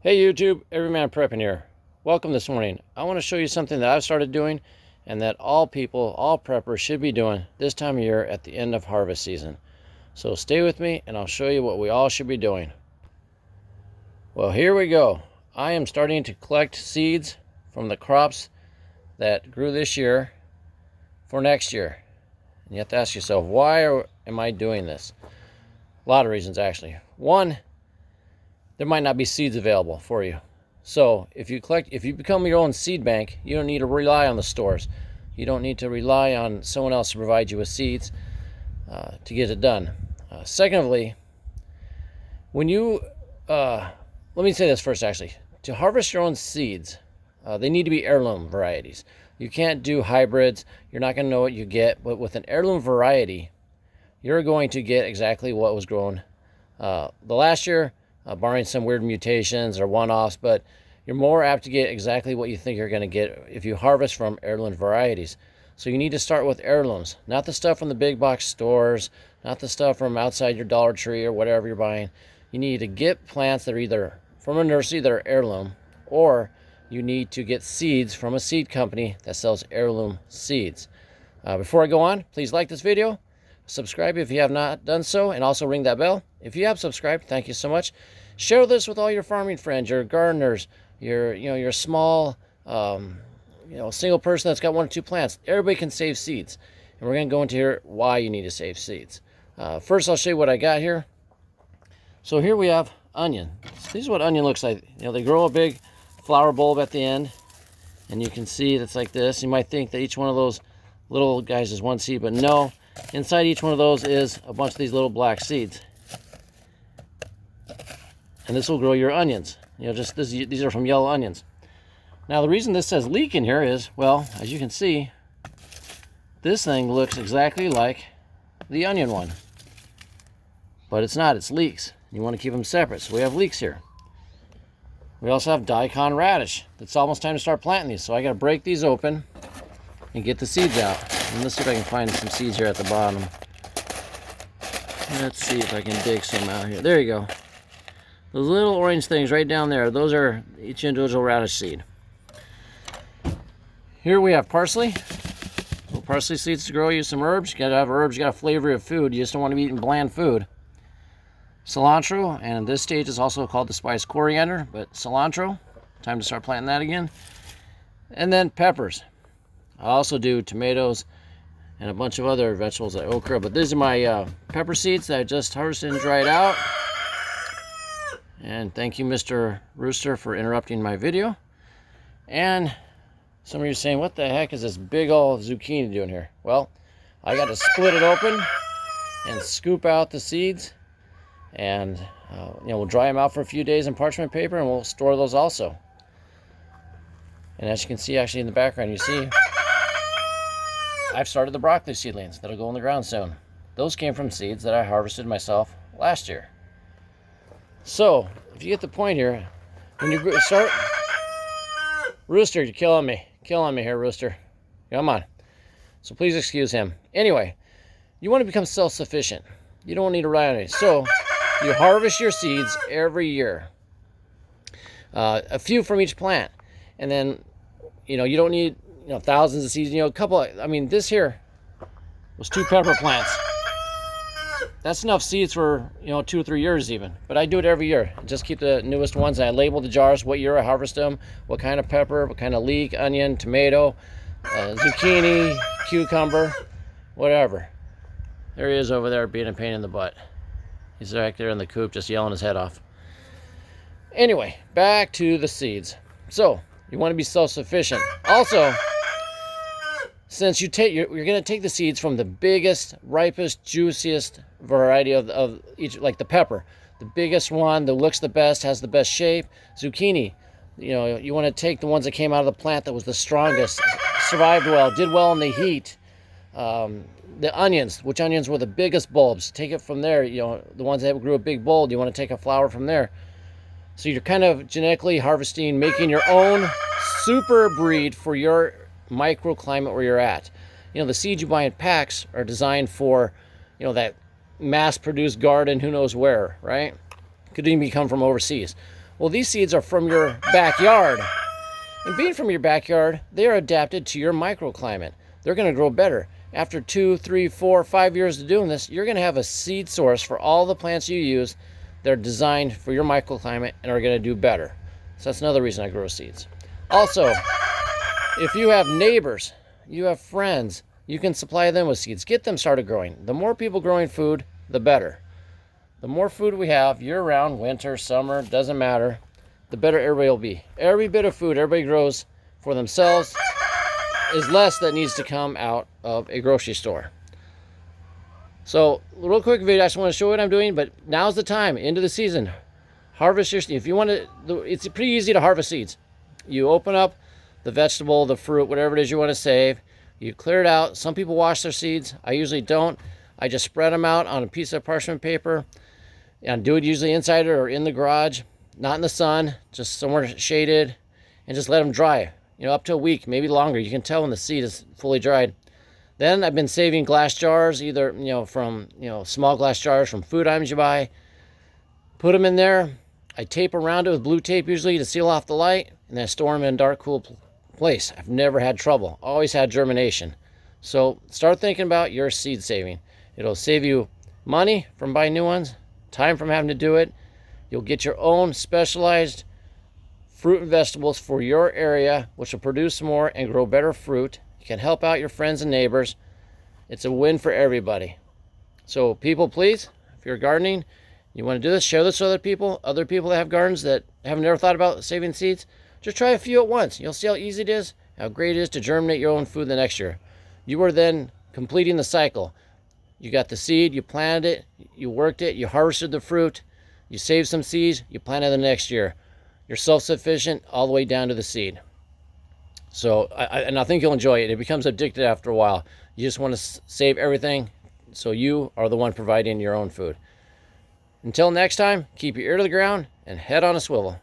Hey YouTube, Everyman Prepping here. Welcome this morning. I want to show you something that I've started doing and that all people, all preppers should be doing this time of year at the end of harvest season. So stay with me and I'll show you what we all should be doing. Well, here we go. I am starting to collect seeds from the crops that grew this year for next year. And you have to ask yourself, why am I doing this? A lot of reasons actually. One, there might not be seeds available for you. So if you become your own seed bank, you don't need to rely on the stores. You don't need to rely on someone else to provide you with seeds to get it done. Secondly, when you, let me say this first actually. To harvest your own seeds, they need to be heirloom varieties. You can't do hybrids. You're not going to know what you get. But with an heirloom variety, you're going to get exactly what was grown the last year, barring some weird mutations or one-offs, but you're more apt to get exactly what you think you're going to get if you harvest from heirloom varieties. So you need to start with heirlooms, not the stuff from the big box stores, not the stuff from outside your Dollar Tree or whatever you're buying. You need to get plants that are either from a nursery that are heirloom, or you need to get seeds from a seed company that sells heirloom seeds. Before I go on, please like this video, subscribe if you have not done so, and also ring that bell. If you have subscribed, thank you so much. Share this with all your farming friends, your gardeners, your small, single person that's got 1 or 2 plants. Everybody can save seeds, and we're going to go into here why you need to save seeds. First, I'll show you what I got here. So here we have onion. This is what onion looks like. They grow a big flower bulb at the end, and you can see it's like this. You might think that each one of those little guys is one seed, but no. Inside each one of those is a bunch of these little black seeds. And this will grow your onions. These are from yellow onions. Now the reason this says leek in here is, well, as you can see, this thing looks exactly like the onion one. But it's not, it's leeks. You want to keep them separate, so we have leeks here. We also have daikon radish. It's almost time to start planting these, so I got to break these open and get the seeds out. And let's see if I can find some seeds here at the bottom. Let's see if I can dig some out here. There you go. Those little orange things right down there, those are each individual radish seed. Here we have parsley. Little parsley seeds to grow. Use some herbs. You gotta have herbs, you gotta flavor your food. You just don't want to be eating bland food. Cilantro, and this stage is also called the spiced coriander, but cilantro. Time to start planting that again. And then peppers. I also do tomatoes and a bunch of other vegetables like okra, but these are my pepper seeds that I just harvested and dried out. And thank you, Mr. Rooster, for interrupting my video. And some of you are saying, what the heck is this big old zucchini doing here? Well, I got to split it open and scoop out the seeds. And we'll dry them out for a few days in parchment paper, and we'll store those also. And as you can see, actually in the background, you see I've started the broccoli seedlings that'll go in the ground soon. Those came from seeds that I harvested myself last year. So, if you get the point here, when you start... Rooster, you're killing me. Killing me here, Rooster. Come on. So please excuse him. Anyway, you want to become self-sufficient. You don't need to rely on it. So, you harvest your seeds every year. A few from each plant. And then, you don't need, thousands of seeds. This here was 2 pepper plants. That's enough seeds for, 2 or 3 years even. But I do it every year. Just keep the newest ones. And I label the jars, what year I harvest them, what kind of pepper, what kind of leek, onion, tomato, zucchini, cucumber, whatever. There he is over there being a pain in the butt. He's right there in the coop just yelling his head off. Anyway, back to the seeds. So, you want to be self-sufficient. Also, since you're going to take the seeds from the biggest, ripest, juiciest variety of each, like the pepper, the biggest one that looks the best, has the best shape. Zucchini, you want to take the ones that came out of the plant that was the strongest, survived well, did well in the heat. The onions, which onions were the biggest bulbs, take it from there. The ones that grew a big bulb, you want to take a flower from there. So you're kind of genetically harvesting, making your own super breed for your microclimate where you're at. The seeds you buy in packs are designed for, that mass-produced garden, who knows where, right? Could even come from overseas. Well, these seeds are from your backyard. And being from your backyard, they are adapted to your microclimate. They're going to grow better. After 2, 3, 4, 5 years of doing this, you're going to have a seed source for all the plants you use. They're designed for your microclimate and are going to do better. So that's another reason I grow seeds. Also, if you have neighbors, you have friends, you can supply them with seeds. Get them started growing. The more people growing food, the better. The more food we have year-round, winter, summer, doesn't matter, the better everybody will be. Every bit of food everybody grows for themselves is less that needs to come out of a grocery store. So, real quick video, I just want to show you what I'm doing, but now's the time, into the season. Harvest your seeds. If you want to, it's pretty easy to harvest seeds. You open up the vegetable, the fruit, whatever it is you want to save. You clear it out. Some people wash their seeds. I usually don't. I just spread them out on a piece of parchment paper and do it usually inside or in the garage, not in the sun, just somewhere shaded, and just let them dry, up to a week, maybe longer. You can tell when the seed is fully dried. Then I've been saving glass jars, either, from, small glass jars from food items you buy. Put them in there. I tape around it with blue tape usually to seal off the light, and then I store them in a dark, cool place. I've never had trouble. Always had germination. So start thinking about your seed saving. It'll save you money from buying new ones, time from having to do it. You'll get your own specialized fruit and vegetables for your area, which will produce more and grow better fruit. You can help out your friends and neighbors. It's a win for everybody. So people, please, if you're gardening, you want to do this, share this with other people that have gardens that have never thought about saving seeds. Just try a few at once. You'll see how easy it is, how great it is to germinate your own food the next year. You are then completing the cycle. You got the seed, you planted it, you worked it, you harvested the fruit, you saved some seeds, you planted the next year. You're self-sufficient all the way down to the seed. So, I think you'll enjoy it. It becomes addictive after a while. You just want to save everything so you are the one providing your own food. Until next time, keep your ear to the ground and head on a swivel.